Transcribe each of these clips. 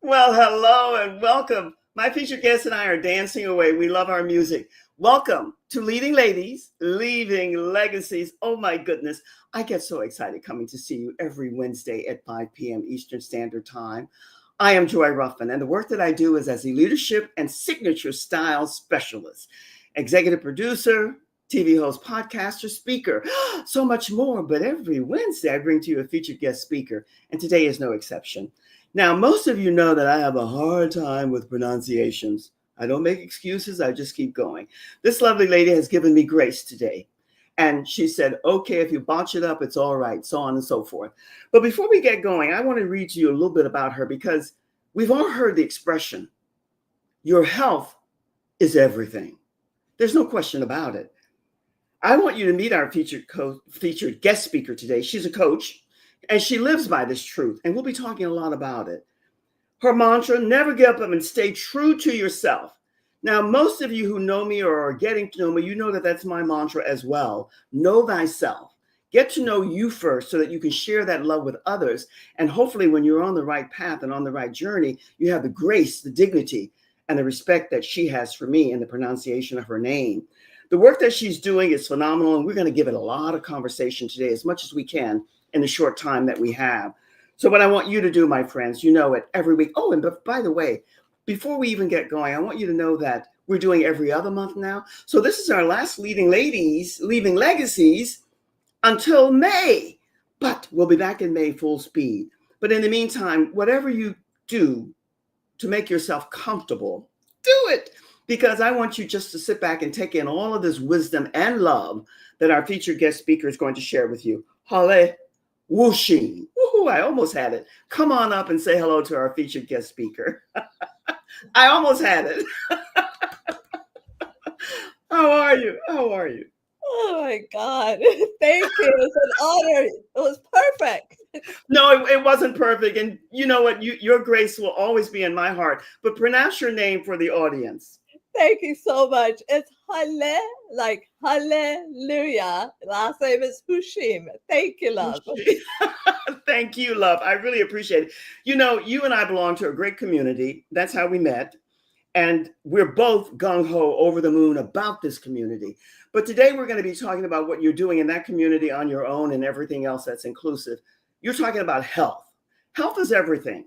Well, hello and welcome. My featured guest and I are dancing away. We love our music. Welcome to Leading Ladies, Leaving Legacies. Oh my goodness. I get so excited coming to see you every Wednesday at 5 p.m. Eastern Standard Time. I am Joy Ruffin, and the work that I do is as a leadership and signature style specialist, executive producer, TV host, podcaster, speaker, so much more. But every Wednesday, I bring to you a featured guest speaker, and today is no exception. Now, most of you know that I have a hard time with pronunciations. I don't make excuses, I just keep going. This lovely lady has given me grace today. And she said, okay, if you botch it up, it's all right, so on and so forth. But before we get going, I want to read to you a little bit about her because we've all heard the expression, your health is everything. There's no question about it. I want you to meet our featured guest speaker today. She's a coach, and she lives by this truth, and we'll be talking a lot about it. Her mantra, never give up and stay true to yourself. Now, most of you who know me or are getting to know me, you know that that's my mantra as well. Know thyself. Get to know you first so that you can share that love with others. And hopefully when you're on the right path and on the right journey, you have the grace, the dignity, and the respect that she has for me in the pronunciation of her name. The work that she's doing is phenomenal, and we're going to give it a lot of conversation today, as much as we can in the short time that we have. So what I want you to do, my friends, you know it every week. Oh, and by the way, before we even get going, I want you to know that we're doing every other month now. So this is our last Leading Ladies, Leaving Legacies until May. But we'll be back in May full speed. But in the meantime, whatever you do to make yourself comfortable, do it. Because I want you just to sit back and take in all of this wisdom and love that our featured guest speaker is going to share with you. Haleh Houshim. Woohoo, I almost had it. Come on up and say hello to our featured guest speaker. I almost had it. How are you? How are you? Oh my God. Thank you. It's an honor. It was perfect. No, it wasn't perfect. And you know what? Your grace will always be in my heart. But pronounce your name for the audience. Thank you so much. It's Haleh, like hallelujah. Last name is Houshim. Thank you, love. Thank you, love. I really appreciate it. You know, you and I belong to a great community. That's how we met. And we're both gung ho over the moon about this community. But today we're going to be talking about what you're doing in that community on your own and everything else that's inclusive. You're talking about health. Health is everything.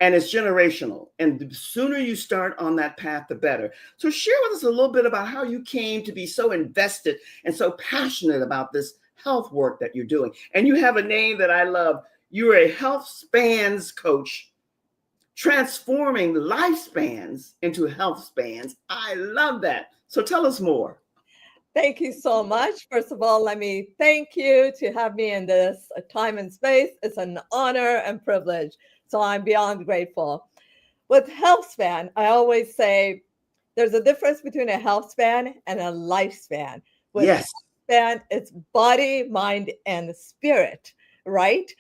And it's generational. And the sooner you start on that path, the better. So share with us a little bit about how you came to be so invested and so passionate about this health work that you're doing. And you have a name that I love. You're a Healthspans coach, transforming lifespans into health spans. I love that. So tell us more. Thank you so much. First of all, let me thank you to have me in this time and space. It's an honor and privilege. So I'm beyond grateful. With Healthspan, I always say there's a difference between a health span and a lifespan. With Yes. Healthspan, it's body, mind, and spirit, right?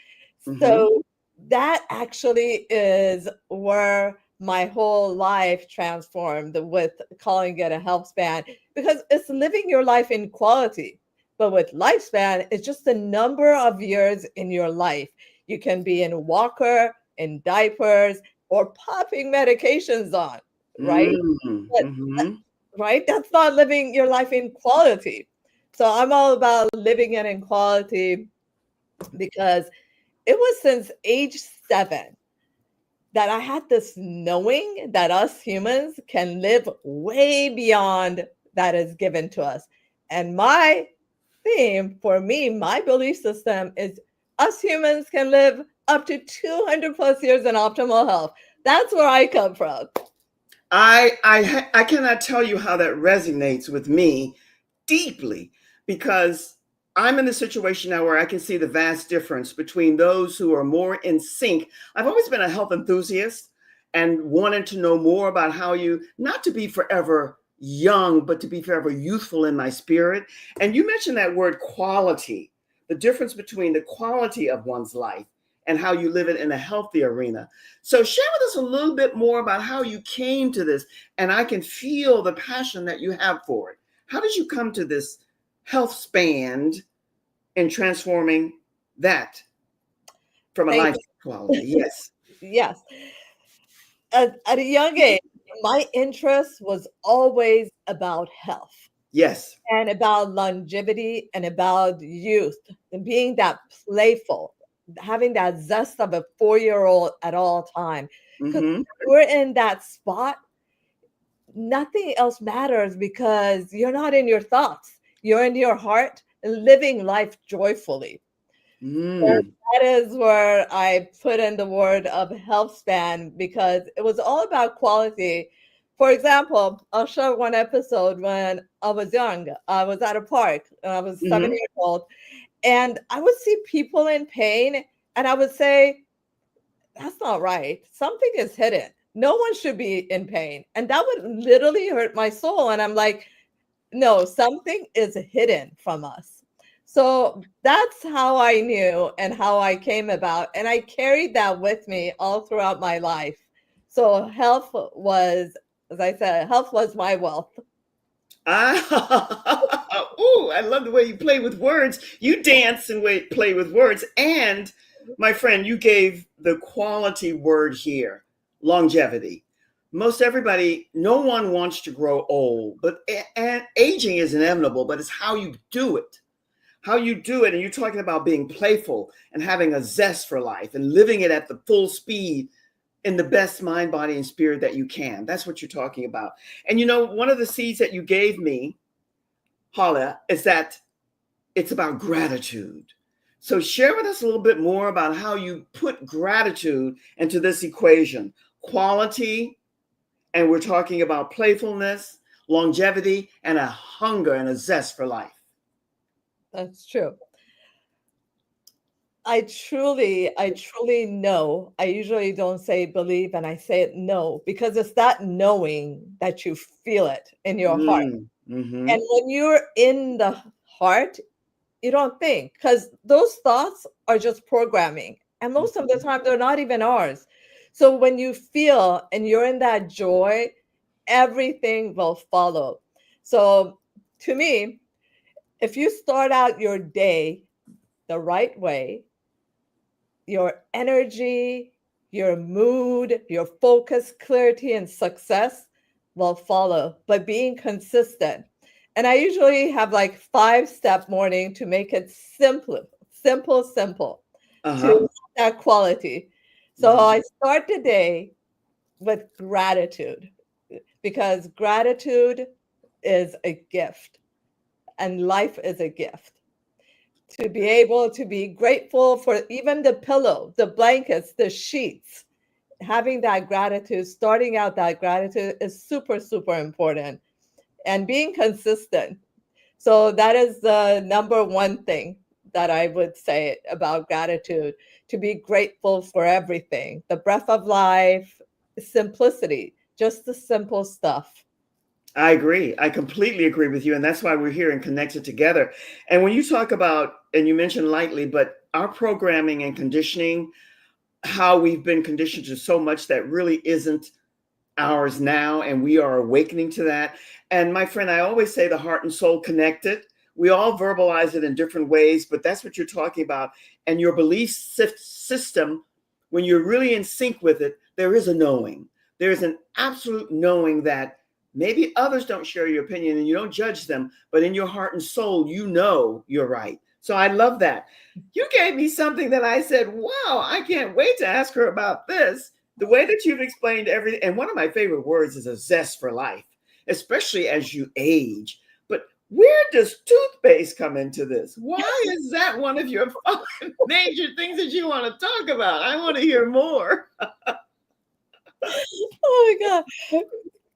Mm-hmm. So that actually is where my whole life transformed with calling it a health span because it's living your life in quality. But with lifespan, it's just the number of years in your life. You can be in a walker, in diapers, or popping medications on, right? But Mm-hmm. right, that's not living your life in quality. So I'm all about living it in quality because it was since age 7 that I had this knowing that us humans can live way beyond that is given to us. And my theme for me, my belief system is us humans can live up to 200 plus years in optimal health. That's where I come from. I cannot tell you how that resonates with me deeply because I'm in a situation now where I can see the vast difference between those who are more in sync. I've always been a health enthusiast and wanted to know more about how you not to be forever young, but to be forever youthful in my spirit. And you mentioned that word quality, the difference between the quality of one's life and how you live it in a healthy arena. So share with us a little bit more about how you came to this. And I can feel the passion that you have for it. How did you come to this health span in transforming that from a Thank life quality? Yes. you. Yes. at a young age, my interest was always about health Yes. and about longevity and about youth and being that playful, having that zest of a 4-year-old at all time. Because Mm-hmm. we're in that spot, nothing else matters because you're not in your thoughts. You're in your heart, living life joyfully. So Mm. that is where I put in the word of Healthspan because it was all about quality. For example, I'll share one episode when I was young. I was at a park and I was Mm-hmm. 7 years old, and I would see people in pain, and I would say, that's not right. Something is hidden. No one should be in pain. And that would literally hurt my soul. And I'm like, no, something is hidden from us. So that's how I knew and how I came about. And I carried that with me all throughout my life. So health was, as I said, health was my wealth. Ah, ooh, I love the way you play with words. You dance and play with words. And my friend, you gave the quality word here, longevity. Most everybody, no one wants to grow old, but and aging is inevitable, but it's how you do it. How you do it. And you're talking about being playful and having a zest for life and living it at the full speed in the best mind, body, and spirit that you can. That's what you're talking about. And you know, one of the seeds that you gave me, Haleh, is that it's about gratitude. So share with us a little bit more about how you put gratitude into this equation. Quality, and we're talking about playfulness, longevity, and a hunger and a zest for life. That's true. I truly know. I usually don't say believe and I say it know because it's that knowing that you feel it in your heart. Mm-hmm. And when you're in the heart, you don't think because those thoughts are just programming. And most of the time, they're not even ours. So when you feel and you're in that joy, everything will follow. So to me, if you start out your day the right way, your energy, your mood, your focus, clarity, and success will follow, but being consistent. And I usually have like 5-step morning to make it simple Uh-huh. to that quality. So Mm-hmm. I start the day with gratitude because gratitude is a gift and life is a gift to be able to be grateful for even the pillow, the blankets, the sheets. Having that gratitude, starting out that gratitude is super, super important and being consistent. So that is the number one thing that I would say about gratitude to be grateful for everything the breath of life, simplicity, just the simple stuff. I agree. I completely agree with you. And that's why we're here and connected together. And when you talk about, and you mentioned lightly, but our programming and conditioning, how we've been conditioned to so much that really isn't ours now. And we are awakening to that. And my friend, I always say the heart and soul connected. We all verbalize it in different ways, but that's what you're talking about. And your belief system, when you're really in sync with it, there is a knowing. There is an absolute knowing that maybe others don't share your opinion and you don't judge them, but in your heart and soul, you know you're right. So I love that. You gave me something that I said, wow, I can't wait to ask her about this. The way that you've explained everything, and one of my favorite words is a zest for life, especially as you age. But where does toothpaste come into this? Why is that one of your major things that you want to talk about? I want to hear more. Oh my God.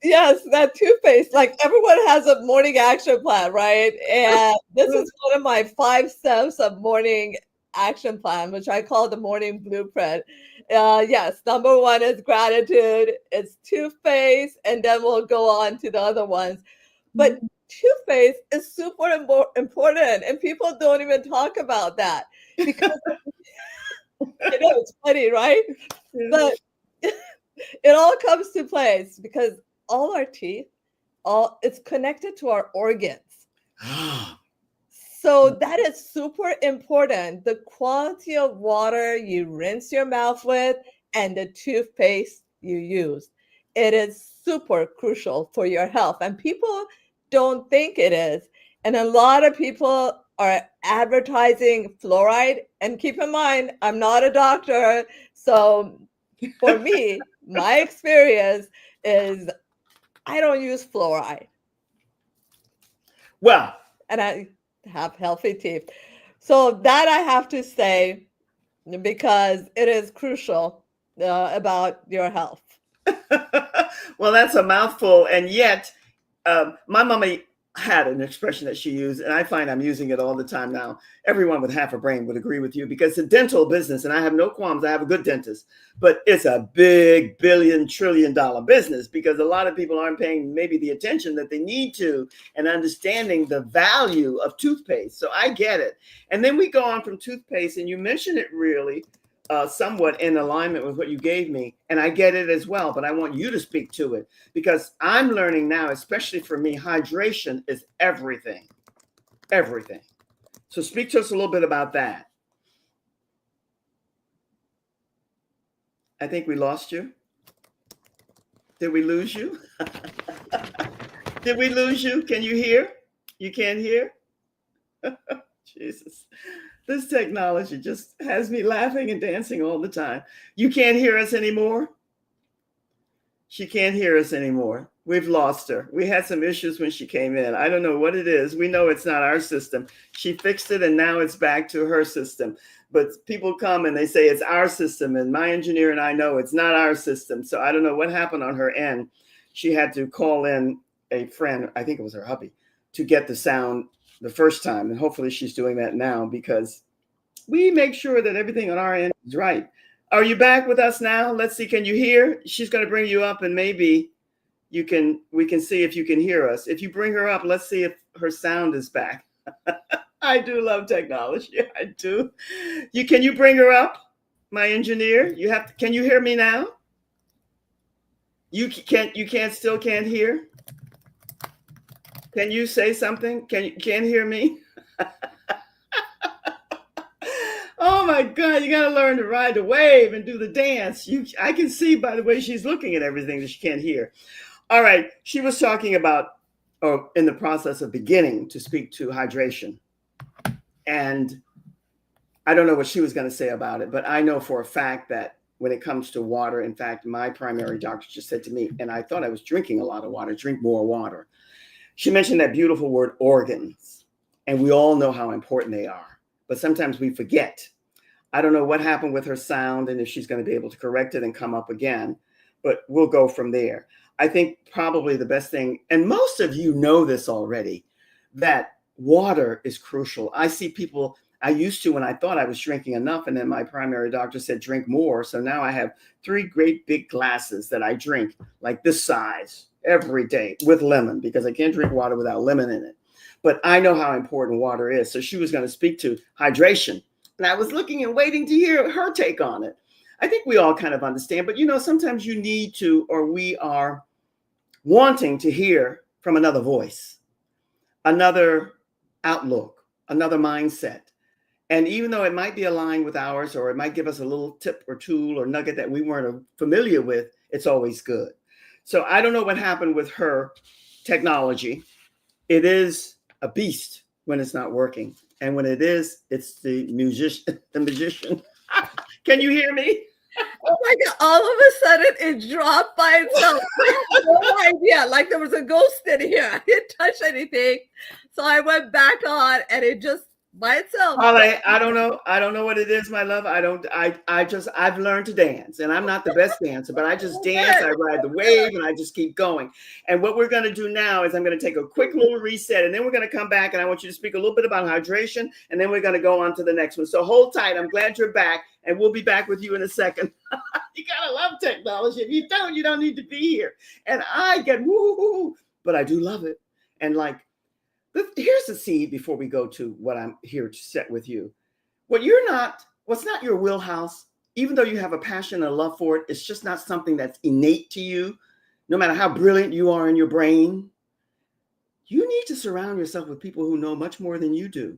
Yes, that toothpaste. Like everyone has a morning action plan, right? And this is one of my 5 steps of morning action plan, which I call the morning blueprint. Yes, number one is gratitude, it's toothpaste, and then we'll go on to the other ones. But toothpaste is super important, and people don't even talk about that because it's funny, right? But it all comes to place because all our teeth, all it's connected to our organs. Ah, So that is super important. The quality of water you rinse your mouth with and the toothpaste you use. It is super crucial for your health, and people don't think it is. And a lot of people are advertising fluoride. And keep in mind, I'm not a doctor. So for me, my experience is I don't use fluoride. Well, And I have healthy teeth. So that I have to say, because it is crucial about your health. well, that's a mouthful. And yet, my mommy had an expression that she used, and I find I'm using it all the time now. Everyone with half a brain would agree with you because the dental business, and I have no qualms, I have a good dentist, but it's a big $1 billion-trillion business because a lot of people aren't paying maybe the attention that they need to and understanding the value of toothpaste. So I get it. And then we go on from toothpaste, and you mentioned it really somewhat in alignment with what you gave me. And I get it as well, but I want you to speak to it because I'm learning now, especially for me, hydration is everything, everything. So speak to us a little bit about that. I think we lost you. Did we lose you? Did we lose you? Can you hear? You can't hear? Jesus. This technology just has me laughing and dancing all the time. You can't hear us anymore? She can't hear us anymore. We've lost her. We had some issues when she came in. I don't know what it is. We know it's not our system. She fixed it and now it's back to her system. But people come and they say it's our system. And my engineer and I know it's not our system. So I don't know what happened on her end. She had to call in a friend, I think it was her hubby, to get the sound the first time. And hopefully she's doing that now because we make sure that everything on our end is right. Are you back with us now? Let's see. Can you hear? She's going to bring you up and maybe we can see if you can hear us. If you bring her up, let's see if her sound is back. I do love technology. I do. Can you bring her up? My engineer, can you hear me now? You can't still can't hear? Can you say something? Can't hear me? Oh my God, you got to learn to ride the wave and do the dance. I can see by the way she's looking at everything that she can't hear. All right, she was talking about, or in the process of beginning to speak to hydration. And I don't know what she was going to say about it, but I know for a fact that when it comes to water, in fact, my primary doctor just said to me, and I thought I was drinking a lot of water, drink more water. She mentioned that beautiful word organs, and we all know how important they are, but sometimes we forget. I don't know what happened with her sound and if she's going to be able to correct it and come up again, but we'll go from there. I think probably the best thing, and most of you know this already, that water is crucial. I see people, I used to when I thought I was drinking enough, and then my primary doctor said, drink more. So now I have 3 great big glasses that I drink like this size every day with lemon because I can't drink water without lemon in it. But I know how important water is. So she was going to speak to hydration. And I was looking and waiting to hear her take on it. I think we all kind of understand, but sometimes you need to, or we are wanting to hear from another voice, another outlook, another mindset. And even though it might be aligned with ours, or it might give us a little tip or tool or nugget that we weren't familiar with, it's always good. So I don't know what happened with her technology. It is a beast when it's not working. And when it is, it's the magician. Can you hear me? Oh my God, all of a sudden it dropped by itself. I had no idea. Like there was a ghost in here. I didn't touch anything. So I went back on and it just by itself. Haleh, I don't know what it is, my love. I've learned to dance, and I'm not the best dancer, but I just dance, I ride the wave, and I just keep going. And what we're going to do now is I'm going to take a quick little reset, and then we're going to come back, and I want you to speak a little bit about hydration, and then we're going to go on to the next one. So hold tight. I'm glad you're back, and we'll be back with you in a second. You got to love technology. If you don't need to be here. And I get woo, but I do love it. And here's the seed before we go to what I'm here to set with you. What's not your wheelhouse, even though you have a passion and a love for it, it's just not something that's innate to you, no matter how brilliant you are in your brain. You need to surround yourself with people who know much more than you do.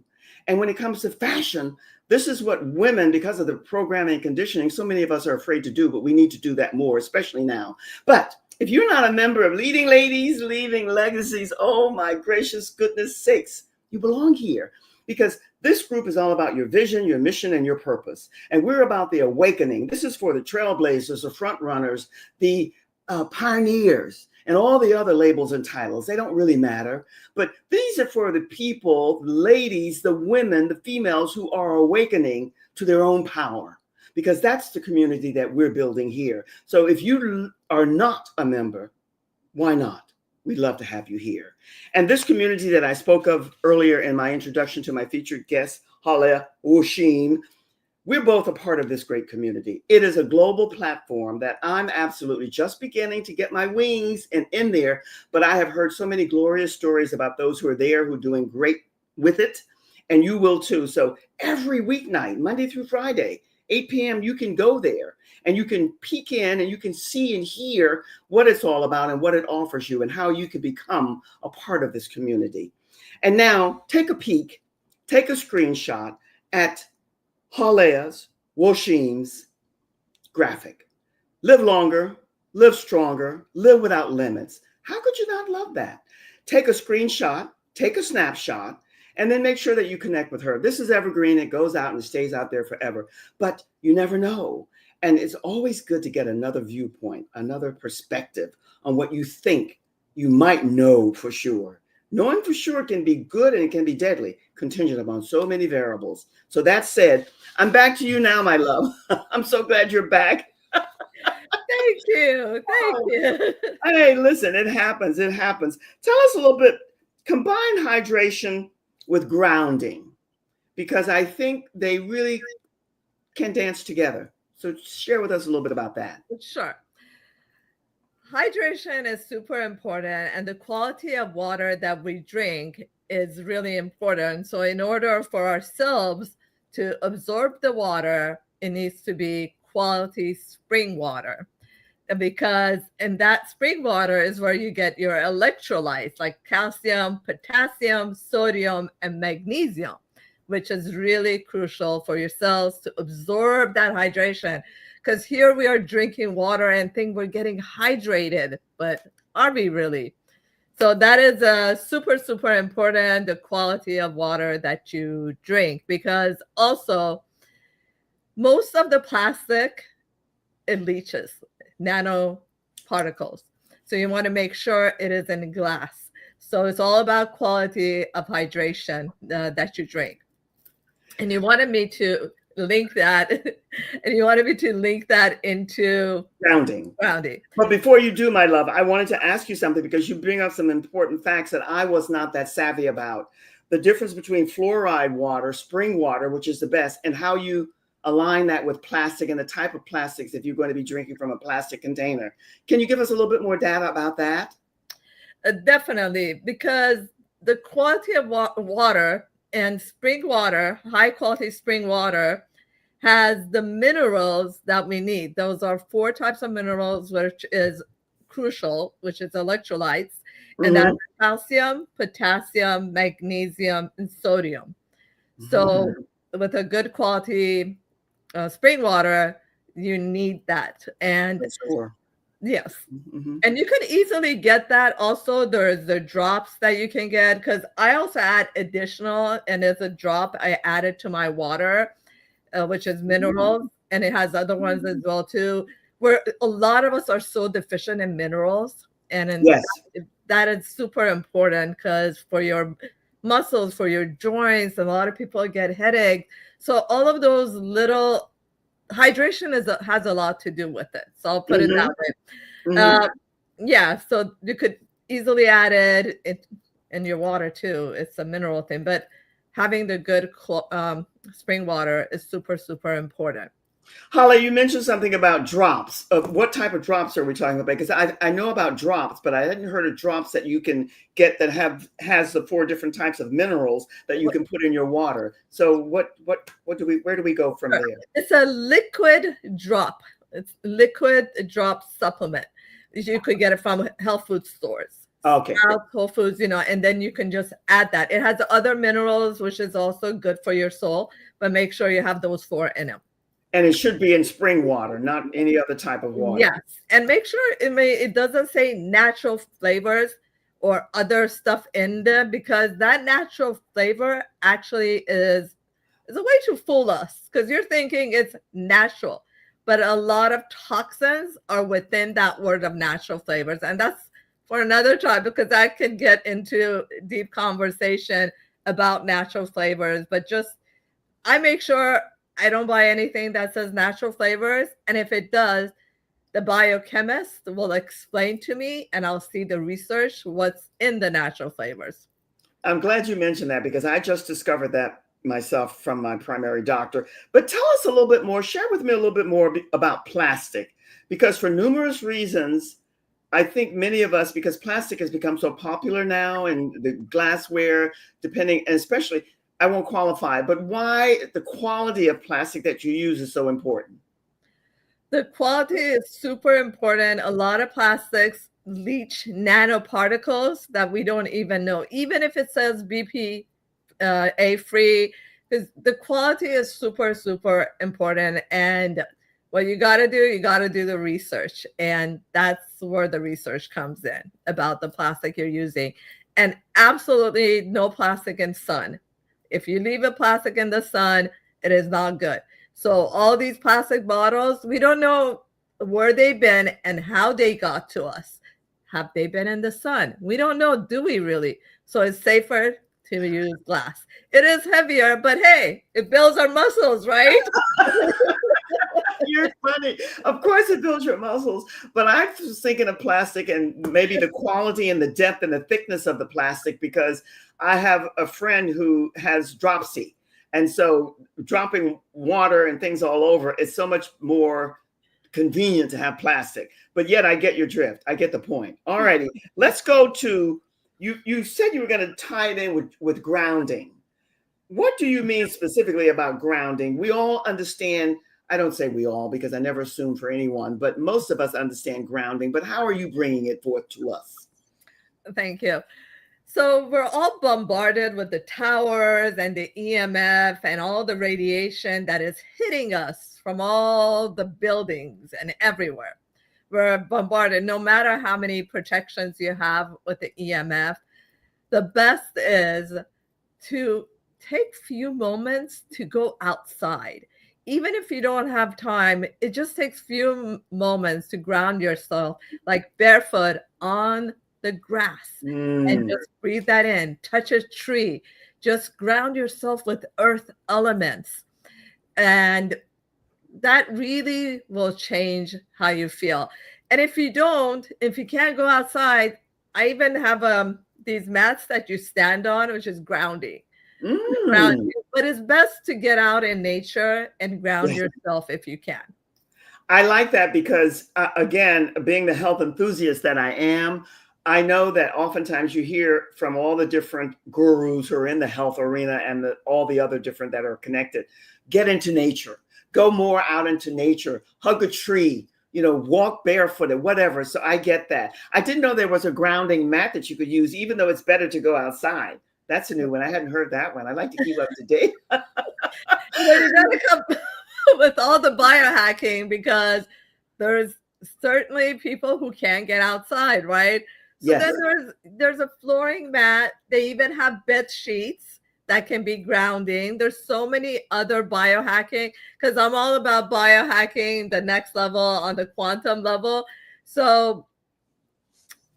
And when it comes to fashion, this is what women, because of the programming and conditioning, so many of us are afraid to do, but we need to do that more, especially now. But if you're not a member of Leading Ladies, Leaving Legacies, oh my gracious goodness sakes, you belong here, because this group is all about your vision, your mission, and your purpose. And we're about the awakening. This is for the trailblazers, the front runners, the pioneers, and all the other labels and titles. They don't really matter. But these are for the people, the ladies, the women, the females who are awakening to their own power, because that's the community that we're building here. So if you are not a member, why not? We'd love to have you here. And this community that I spoke of earlier in my introduction to my featured guest, Haleh Houshim, we're both a part of this great community. It is a global platform that I'm absolutely just beginning to get my wings and in there, but I have heard so many glorious stories about those who are there who are doing great with it, and you will too. So every weeknight, Monday through Friday, 8 p.m., you can go there and you can peek in and you can see and hear what it's all about and what it offers you and how you can become a part of this community. And now take a peek, take a screenshot at Haleh Houshim's graphic. Live longer, live stronger, live without limits. How could you not love that? Take a screenshot, take a snapshot, and then make sure that you connect with her. This is evergreen. It goes out and it stays out there forever, but you never know. And it's always good to get another viewpoint, another perspective on what you think you might know for sure. Knowing for sure can be good and it can be deadly, contingent upon so many variables. So that said, I'm back to you now, my love. I'm so glad you're back. Thank you. Thank you. Hey, listen, it happens. It happens. Tell us a little bit, combine hydration with grounding, because I think they really can dance together. So share with us a little bit about that. Sure. Hydration is super important, and the quality of water that we drink is really important. So in order for ourselves to absorb the water, it needs to be quality spring water, because in that spring water is where you get your electrolytes like calcium, potassium, sodium, and magnesium, which is really crucial for your cells to absorb that hydration. Because here we are drinking water and think we're getting hydrated, but are we really? So that is super, super important, the quality of water that you drink, because also most of the plastic, it leaches nanoparticles. So you want to make sure it is in glass. So it's all about quality of hydration that you drink. And you wanted me to link that, and you wanted me to link that into Grounding. But before you do, my love, I wanted to ask you something, because you bring up some important facts that I was not that savvy about. The difference between fluoride water, spring water, which is the best, and how you align that with plastic and the type of plastics if you're going to be drinking from a plastic container. Can you give us a little bit more data about that? Definitely, because the quality of water and spring water, high quality spring water, has the minerals that we need. Those are 4 types of minerals, which is crucial, which is electrolytes, and that's calcium, potassium, magnesium, and sodium. So with a good quality spring water, you need that. And yes. And you could easily get that. Also, there's the drops that you can get, because I also add additional, and there's a drop I added to my water, which is minerals, and it has other ones as well too, where a lot of us are so deficient in minerals. And that is super important, because for your muscles, for your joints, and a lot of people get headaches. So all of those little hydration has a lot to do with it. So I'll put it that way. Yeah, so you could easily add it in your water too. It's a mineral thing, but having the good spring water is super, super important. Haleh, you mentioned something about drops. What type of drops are we talking about? Because I know about drops, but I hadn't heard of drops that you can get that has the 4 different types of minerals that you can put in your water. So where do we go from there? It's a liquid drop. It's liquid drop supplement. You could get it from health food stores. Okay. sprouts, whole foods, and then you can just add that. It has other minerals, which is also good for your soul, but make sure you have those 4 in them. And it should be in spring water, not any other type of water. Yes, and make sure it doesn't say natural flavors or other stuff in there, because that natural flavor actually is a way to fool us, because you're thinking it's natural, but a lot of toxins are within that word of natural flavors. And that's for another time, because I can get into deep conversation about natural flavors. But just, I make sure I don't buy anything that says natural flavors. And if it does, the biochemist will explain to me, and I'll see the research, what's in the natural flavors. I'm glad you mentioned that, because I just discovered that myself from my primary doctor. But tell us a little bit more, share with me a little bit more about plastic, because for numerous reasons, I think many of us, because plastic has become so popular now, and the glassware, depending, and especially, I won't qualify, but why the quality of plastic that you use is so important. The quality is super important. A lot of plastics leach nanoparticles that we don't even know, even if it says BPA free, because the quality is super, super important. And what you got to do the research. And that's where the research comes in about the plastic you're using. And absolutely no plastic in sun. If you leave a plastic in the sun, it is not good. So all these plastic bottles, we don't know where they've been and how they got to us. Have they been in the sun? We don't know, do we really? So it's safer to use glass. It is heavier, but hey, it builds our muscles, right? You're funny. Of course it builds your muscles, but I was thinking of plastic and maybe the quality and the depth and the thickness of the plastic, because I have a friend who has dropsy. And so dropping water and things all over, it's so much more convenient to have plastic. But yet I get your drift. I get the point. All righty. Let's go to, you said you were going to tie it in with grounding. What do you mean specifically about grounding? We all understand, I don't say we all because I never assume for anyone, but most of us understand grounding. But how are you bringing it forth to us? Thank you. So we're all bombarded with the towers and the EMF and all the radiation that is hitting us from all the buildings and everywhere. We're bombarded, no matter how many protections you have with the EMF. The best is to take few moments to go outside. Even if you don't have time, it just takes few moments to ground yourself, like barefoot on the grass, and just breathe that in. Touch a tree. Just ground yourself with earth elements. And that really will change how you feel. And if you can't go outside, I even have these mats that you stand on, which is grounding. But it's best to get out in nature and ground yourself if you can. I like that because, again, being the health enthusiast that I am, I know that oftentimes you hear from all the different gurus who are in the health arena and all the other different that are connected, get into nature, go more out into nature, hug a tree, walk barefooted, whatever. So I get that. I didn't know there was a grounding mat that you could use, even though it's better to go outside. That's a new one. I hadn't heard that one. I like to keep up to date. You got to come with all the biohacking, because there's certainly people who can't get outside, right? So then there's a flooring mat. They even have bed sheets that can be grounding. There's so many other biohacking, because I'm all about biohacking the next level, on the quantum level. So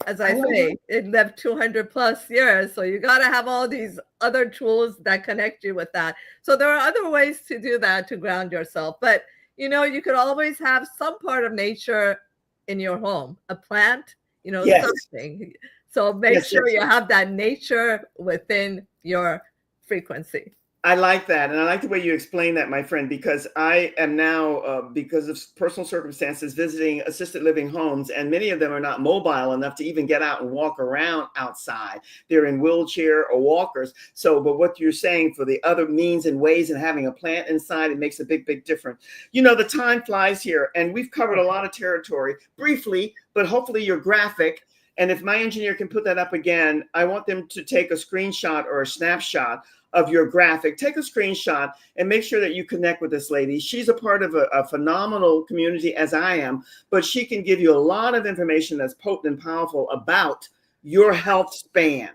as I say, it lived 200 plus years. So you got to have all these other tools that connect you with that. So there are other ways to do that, to ground yourself. But, you could always have some part of nature in your home, a plant, something. So make sure you have that nature within your frequency. I like that. And I like the way you explain that, my friend, because I am now, because of personal circumstances, visiting assisted living homes, and many of them are not mobile enough to even get out and walk around outside. They're in wheelchair or walkers. So, but what you're saying for the other means and ways and having a plant inside, it makes a big, big difference. The time flies here, and we've covered a lot of territory briefly, but hopefully you're graphic. And if my engineer can put that up again, I want them to take a screenshot or a snapshot of your graphic. Take a screenshot and make sure that you connect with this lady. She's a part of a phenomenal community, as I am, but she can give you a lot of information that's potent and powerful about your health span.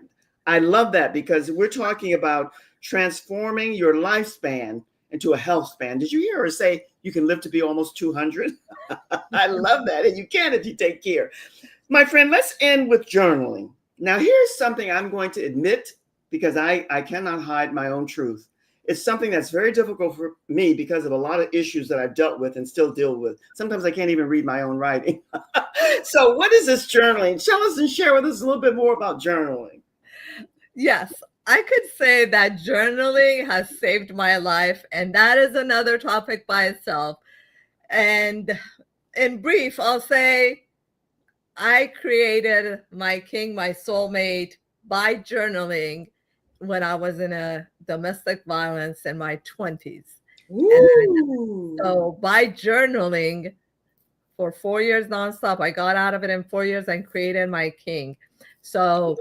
I love that, because we're talking about transforming your lifespan into a health span. Did you hear her say you can live to be almost 200? I love that. And you can if you take care. My friend, let's end with journaling. Now, here's something I'm going to admit, because I cannot hide my own truth. It's something that's very difficult for me because of a lot of issues that I've dealt with and still deal with. Sometimes I can't even read my own writing. So what is this journaling? Tell us and share with us a little bit more about journaling. Yes, I could say that journaling has saved my life, and that is another topic by itself. And in brief, I'll say I created my king, my soulmate, by journaling when I was in a domestic violence in my 20s. And so by journaling for 4 years nonstop, I got out of it in 4 years and created my king. So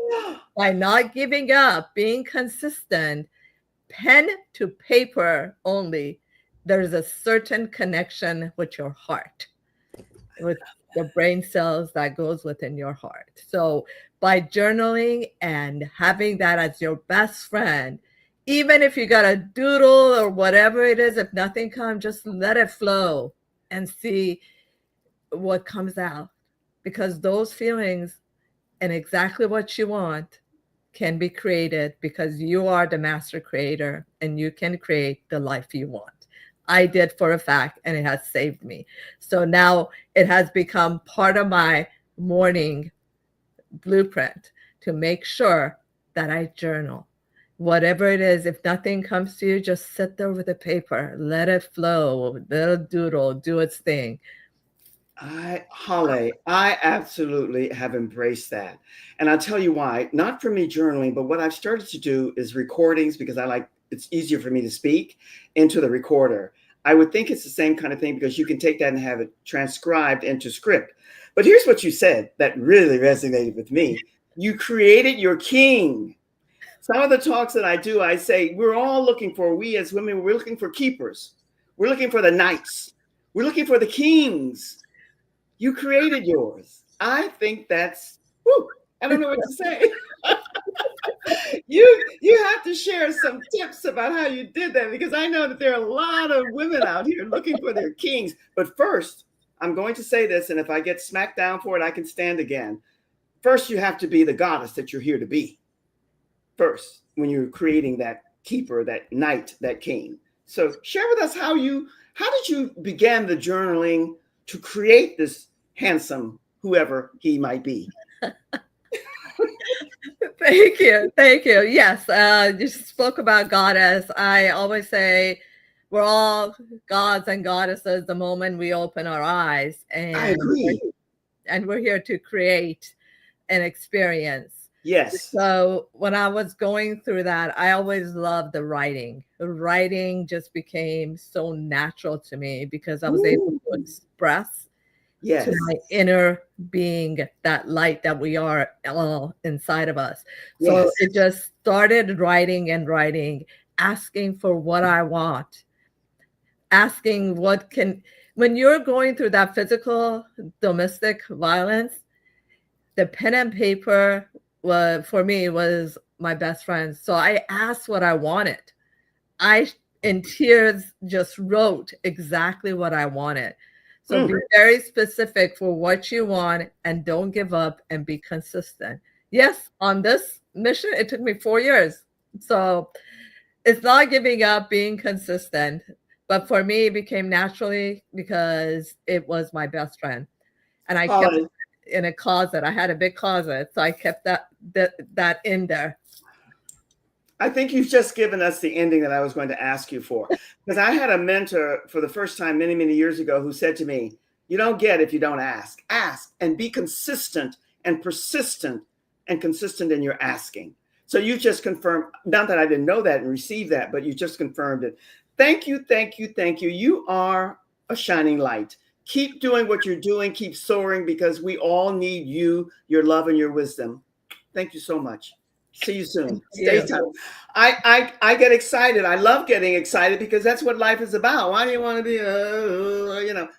by not giving up, being consistent, pen to paper only, there's a certain connection with your heart, with the brain cells that goes within your heart. So by journaling and having that as your best friend, even if you got a doodle or whatever it is, if nothing comes, just let it flow and see what comes out, because those feelings and exactly what you want can be created, because you are the master creator and you can create the life you want. I did for a fact, and it has saved me. So now it has become part of my morning blueprint to make sure that I journal. Whatever it is, if nothing comes to you, just sit there with the paper, let it flow, let it doodle, do its thing. Haleh, I absolutely have embraced that. And I'll tell you why. Not for me journaling, but what I've started to do is recordings, because it's easier for me to speak into the recorder. I would think it's the same kind of thing, because you can take that and have it transcribed into script. But here's what you said that really resonated with me. You created your king. Some of the talks that I do, I say, we as women, we're looking for keepers. We're looking for the knights. We're looking for the kings. You created yours. I think that's, I don't know what to say. You have to share some tips about how you did that, because I know that there are a lot of women out here looking for their kings. But first, I'm going to say this, and if I get smacked down for it, I can stand again. First, you have to be the goddess that you're here to be. First, when you're creating that keeper, that knight, that king. So share with us how did you begin the journaling to create this handsome whoever he might be. Thank you. Yes, you spoke about goddess. I always say we're all gods and goddesses the moment we open our eyes, and I agree. And we're here to create an experience. Yes. So when I was going through that, I always loved the writing. The writing just became so natural to me, because I was able to express to my inner being that light that we are all inside of us. So it just started writing, asking for what I want, asking when you're going through that physical domestic violence, the pen and paper for me was my best friend. So I asked what I wanted. I, in tears, just wrote exactly what I wanted. So be very specific for what you want, and don't give up, and be consistent. Yes, on this mission, it took me 4 years. So it's not giving up, being consistent. But for me, it became naturally because it was my best friend. And I kept it in a closet. I had a big closet. So I kept that in there. I think you've just given us the ending that I was going to ask you for. Because I had a mentor for the first time many, many years ago who said to me, you don't get if you don't ask. Ask and be consistent and persistent and consistent in your asking. So you just confirmed, not that I didn't know that and receive that, but you just confirmed it. Thank you. You are a shining light. Keep doing what you're doing. Keep soaring, because we all need you, your love, and your wisdom. Thank you so much. See you soon. Stay tuned. I get excited. I love getting excited, because that's what life is about. Why do you want to be,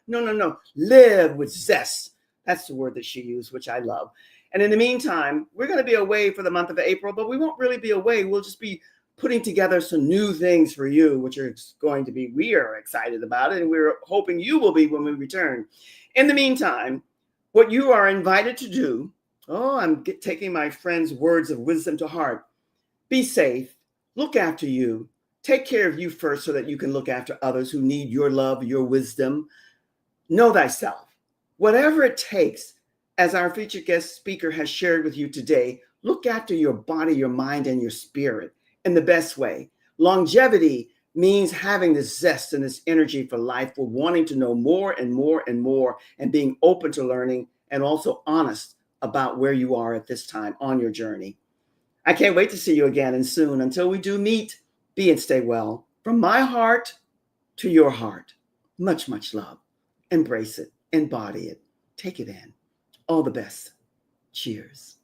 no. Live with zest. That's the word that she used, which I love. And in the meantime, we're going to be away for the month of April, but we won't really be away. We'll just be putting together some new things for you, which are going to be, we are excited about it, and we're hoping you will be when we return. In the meantime, what you are invited to do, I'm taking my friend's words of wisdom to heart. Be safe, look after you, take care of you first so that you can look after others who need your love, your wisdom. Know thyself. Whatever it takes, as our featured guest speaker has shared with you today, look after your body, your mind, and your spirit in the best way. Longevity means having this zest and this energy for life, for wanting to know more and more and more, and being open to learning, and also honest about where you are at this time on your journey. I can't wait to see you again and soon. Until we do meet, be and stay well. From my heart to your heart, much, much love. Embrace it, embody it, take it in. All the best. Cheers.